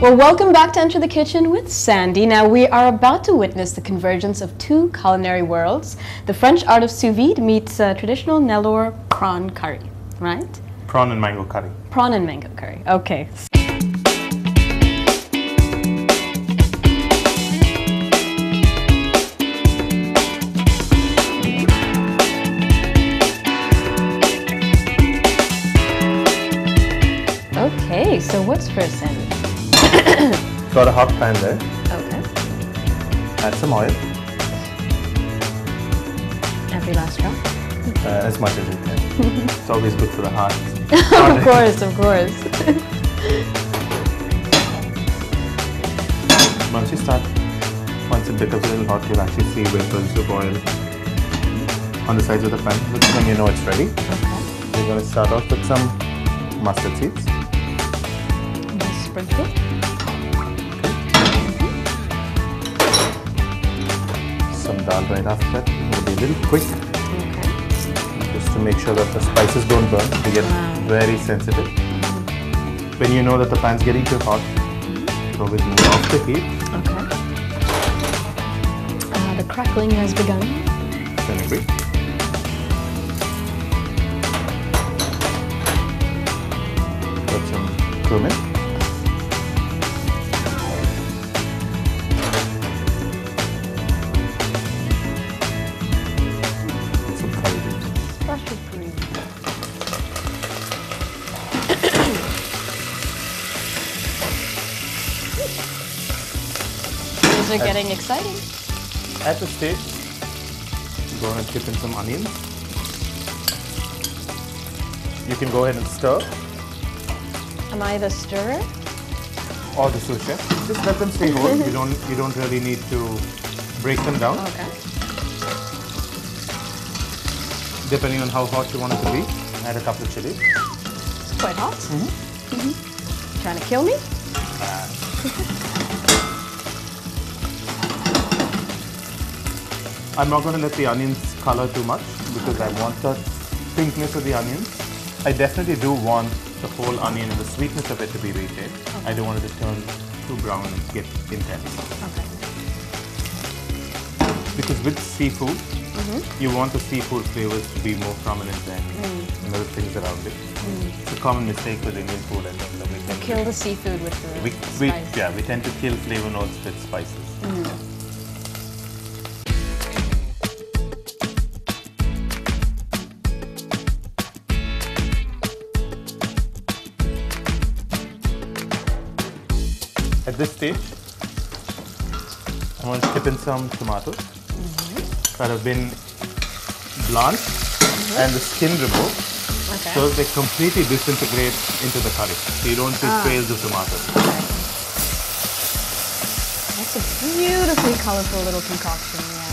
Well, welcome back to Enter the Kitchen with Sandy. Now, we are about to witness the convergence of two culinary worlds. The French art of sous vide meets traditional Nellore prawn curry, right? Prawn and mango curry. Prawn and mango curry, okay. Okay, so what's first, Sandy? Got a hot pan there. Okay. Add some oil. Every last drop? As much as you can. It's always good for the heart. Of course, of course. Once it becomes a little hot, you'll actually see vapors of oil on the sides of the pan. That's when you know it's ready. Okay. We're going to start off with some mustard seeds. Just sprinkle. Some dal right after that. It'll be a little quick. Okay. Just to make sure that the spices don't burn. They get very sensitive. When you know that the pan's getting too hot, you always move off the heat. Okay. The crackling has begun. Fenugreek. Got some cumin. Some curry leaves. Splash of green. Things are getting exciting. At this stage, go ahead and dip in some onions. You can go ahead and stir, Am I the stirrer? or the sous chef. Just let them stay whole. You don't really need to break them down. Okay. Depending on how hot you want it to be, add a couple of chilies. It's quite hot. Trying to kill me? I'm not going to let the onions color too much because I want the pinkness of the onions. I definitely do want the whole onion and the sweetness of it to be retained. I don't want it to turn too brown and get intense. Okay. Because with seafood, you want the seafood flavors to be more prominent than other things around it. It's a common mistake with Indian food, and we tend Kill the seafood with the spice. we tend to kill flavor notes with spices. At this stage, I'm going to dip in some tomatoes that have been blanched and the skin removed, Okay. so they completely disintegrate into the curry. So you don't see trails of tomatoes. Okay. That's a beautifully colorful little concoction, yeah.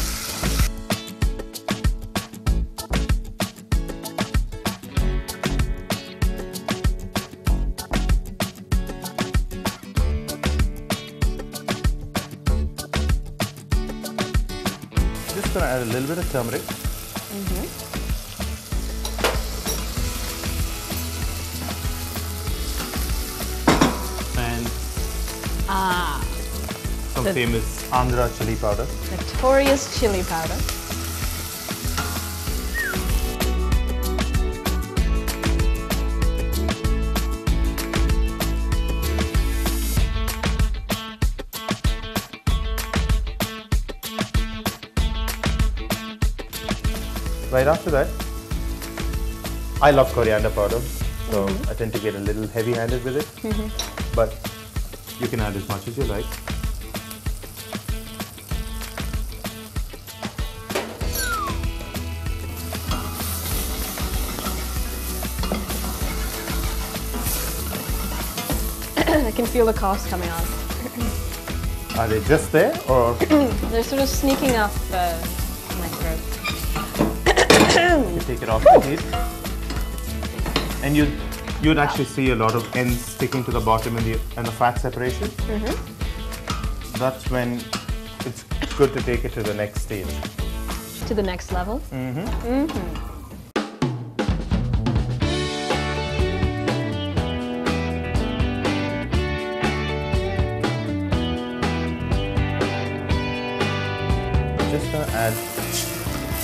Just going to add a little bit of turmeric. And some famous Andhra chili powder. Notorious chili powder. Right after that, I love coriander powder, so I tend to get a little heavy-handed with it, but you can add as much as you like. I can feel the coughs coming on. Are they just there, or? They're sort of sneaking up my throat. You take it off the heat, and you'd actually see a lot of ends sticking to the bottom and the fat separation. That's when it's good to take it to the next stage. To the next level?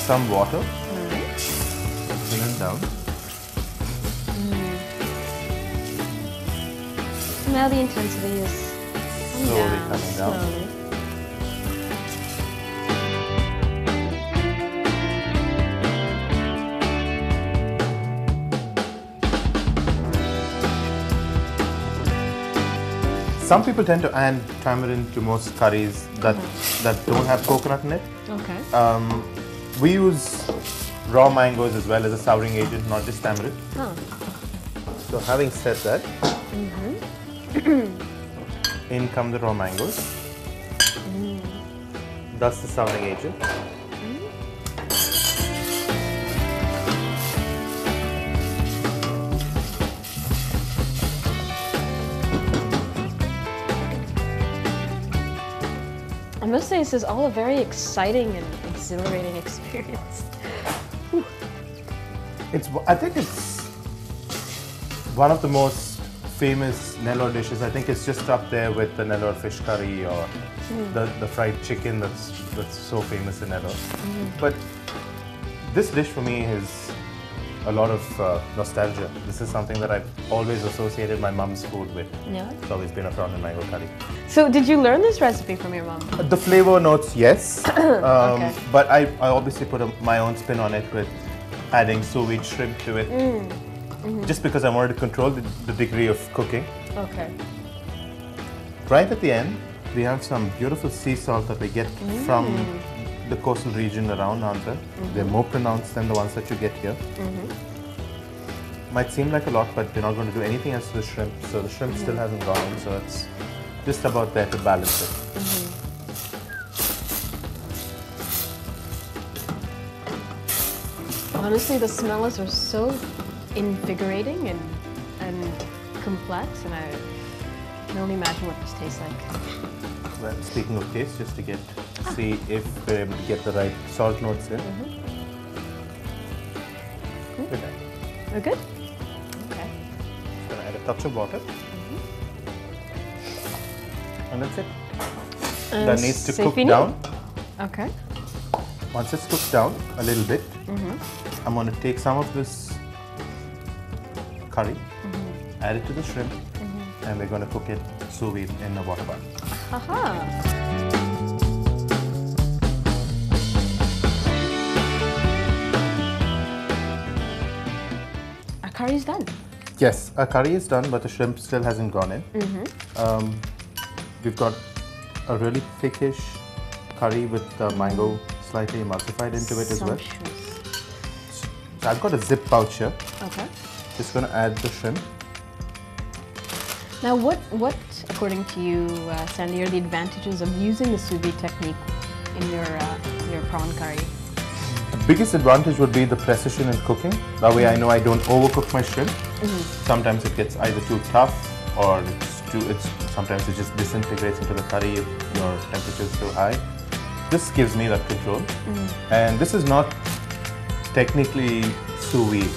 some water. Thin it down. Now the intensity is Slowly coming down. Slowly. Some people tend to add tamarind to most curries that don't have coconut in it. Okay. We use raw mangoes as well as a souring agent, not just tamarind. Huh. So having said that, in come the raw mangoes. That's the souring agent. I must say, this is all a very exciting and exhilarating experience. I think it's one of the most famous Nellore dishes. I think it's just up there with the Nellore fish curry or the fried chicken that's so famous in Nellore. But this dish for me is a lot of nostalgia. This is something that I've always associated my mom's food with. Yeah. It's always been a prawn and mango curry. So, did you learn this recipe from your mom? The flavor notes, yes. Okay. But I obviously put my own spin on it with adding sous vide shrimp to it. Just because I wanted to control the degree of cooking. Okay. Right at the end, we have some beautiful sea salt that we get from the coastal region around Andhra. They're more pronounced than the ones that you get here. Might seem like a lot, but we're not going to do anything else to the shrimp. So the shrimp still hasn't gone in, so it's just about there to balance it. Honestly, the smells are so invigorating and complex, and I can only imagine what this tastes like. Well, speaking of taste, just to see if we're able to get the right salt notes in. Good. We're good? Okay. Just gonna add a touch of water. And that's it. And That needs to cook safini? down. Okay. Once it's cooked down a little bit, I'm going to take some of this curry, add it to the shrimp, and we're going to cook it sous vide in a water bath. Haha. Our curry's done. Yes, our curry is done, but the shrimp still hasn't gone in. We've got a really thickish curry with the mango slightly emulsified into it as well. So I've got a zip pouch here. Okay. Just going to add the shrimp. Now, what, according to you, Sandy, are the advantages of using the sous vide technique in your prawn curry? The biggest advantage would be the precision in cooking. That way I know I don't overcook my shrimp. Sometimes it gets either too tough or sometimes it just disintegrates into the curry if your temperature is too high. This gives me that control. And this is not technically sous vide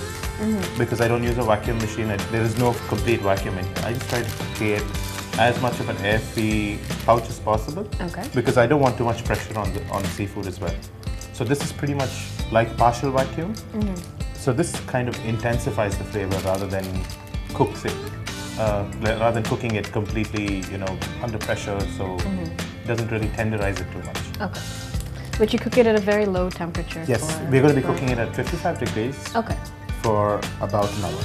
because I don't use a vacuum machine. There is no complete vacuum in here. I just try to create as much of an air-free pouch as possible because I don't want too much pressure on the seafood as well. So this is pretty much like partial vacuum. So this kind of intensifies the flavor rather than cooks it. Rather than cooking it completely, under pressure, so it doesn't really tenderize it too much. Okay. But you cook it at a very low temperature? Yes, we're going to be cooking it at 55 degrees for about an hour.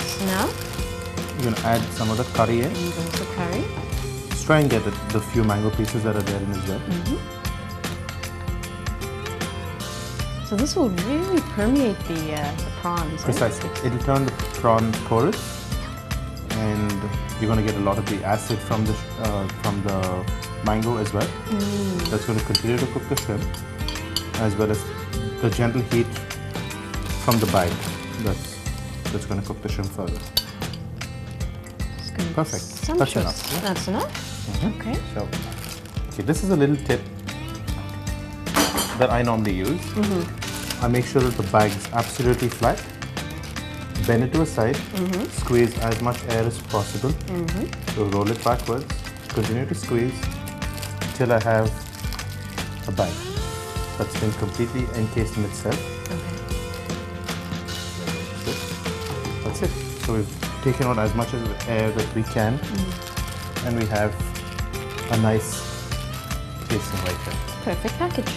So now? You're going to add some of the curry in. The curry. Just try and get the few mango pieces that are there in as well. So this will really permeate the prawns. Precisely. It'll turn the prawn porous, and you're going to get a lot of the acid from the mango as well. That's going to continue to cook the shrimp, as well as the gentle heat from the bite. That's going to cook the shrimp further. Perfect. That's enough. Yeah? That's enough? Okay. So, this is a little tip that I normally use. I make sure that the bag is absolutely flat, bend it to a side, squeeze as much air as possible, so roll it backwards, continue to squeeze till I have a bag. that's been completely encased in itself. Okay. That's it. So we've taken out as much of the air that we can, and we have a nice casing right there. Perfect package.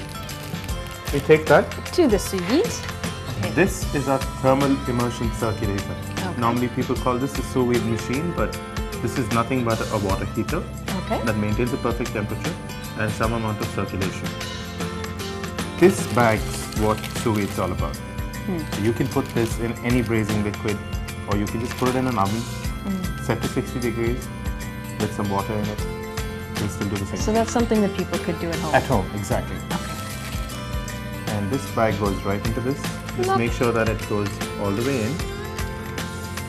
We take that. To the sous vide. Okay. This is our thermal immersion circulator. Okay. Normally people call this a sous vide machine, but this is nothing but a water heater Okay. that maintains a perfect temperature and some amount of circulation. This bag's what sous vide is all about. So you can put this in any braising liquid, or you can just put it in an oven, set to 60 degrees with some water in it. You'll still do the same. So that's something that people could do at home. At home, exactly. Okay. And this bag goes right into this. Just make sure that it goes all the way in.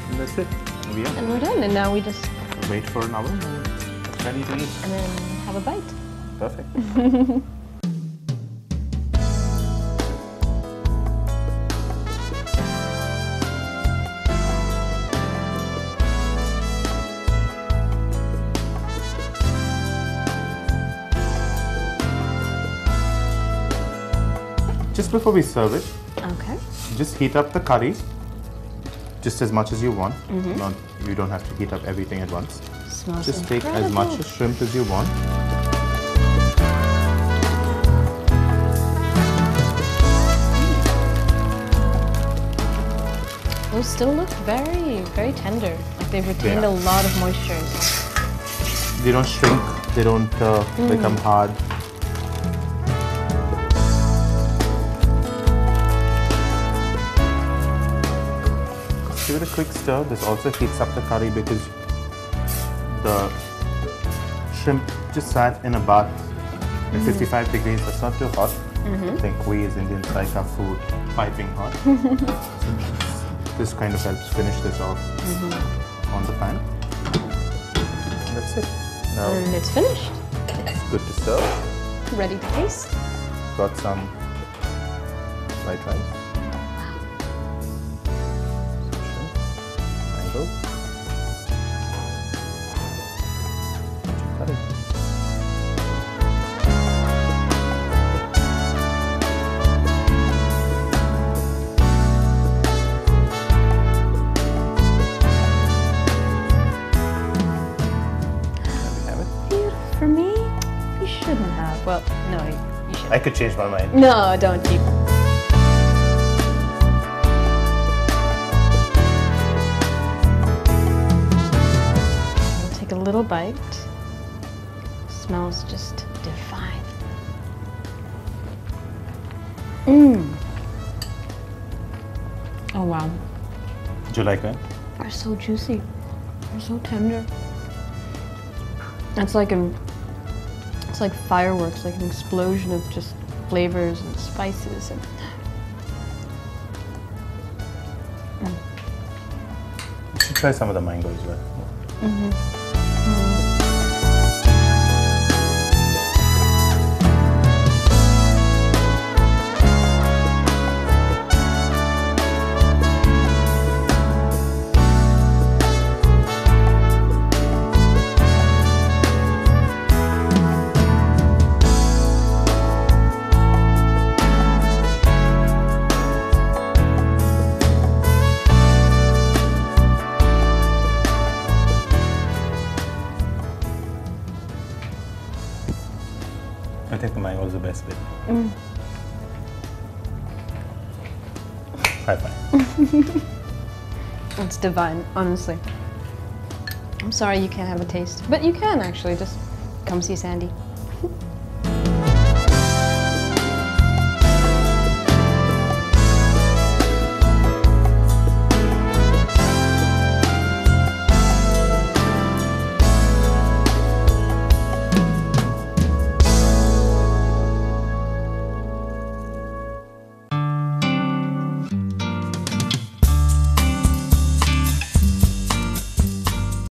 And that's it. We are. And we're done. And now we just Wait for an hour and it's ready to eat. and then have a bite. Perfect. Just before we serve it, Okay. just heat up the curry just as much as you want. Not, you don't have to heat up everything at once. Smells Just take as incredible. much shrimp as you want. Those still look very, very tender. Like they've retained Yeah. a lot of moisture. They don't shrink, they don't become hard. Give it a quick stir. This also heats up the curry because the shrimp just sat in a bath at 55 degrees. That's not too hot. I think we as Indians like our food piping hot. This kind of helps finish this off on the pan. And that's it. Now And it's finished. it's good to serve. Ready to taste. Got some white rice. Mango. Curry. For me, you shouldn't have. Well, no, you shouldn't. I could change my mind. No, don't keep. I'll take a little bite. Smells just divine. Oh wow, Did you like that? they're so juicy. They're so tender. It's like it's like fireworks, like an explosion of just flavors and spices and. You should try some of the mango as well. I think the mango is the best bit. High five. It's divine, honestly. I'm sorry you can't have a taste, but you can actually. Just come see Sandy.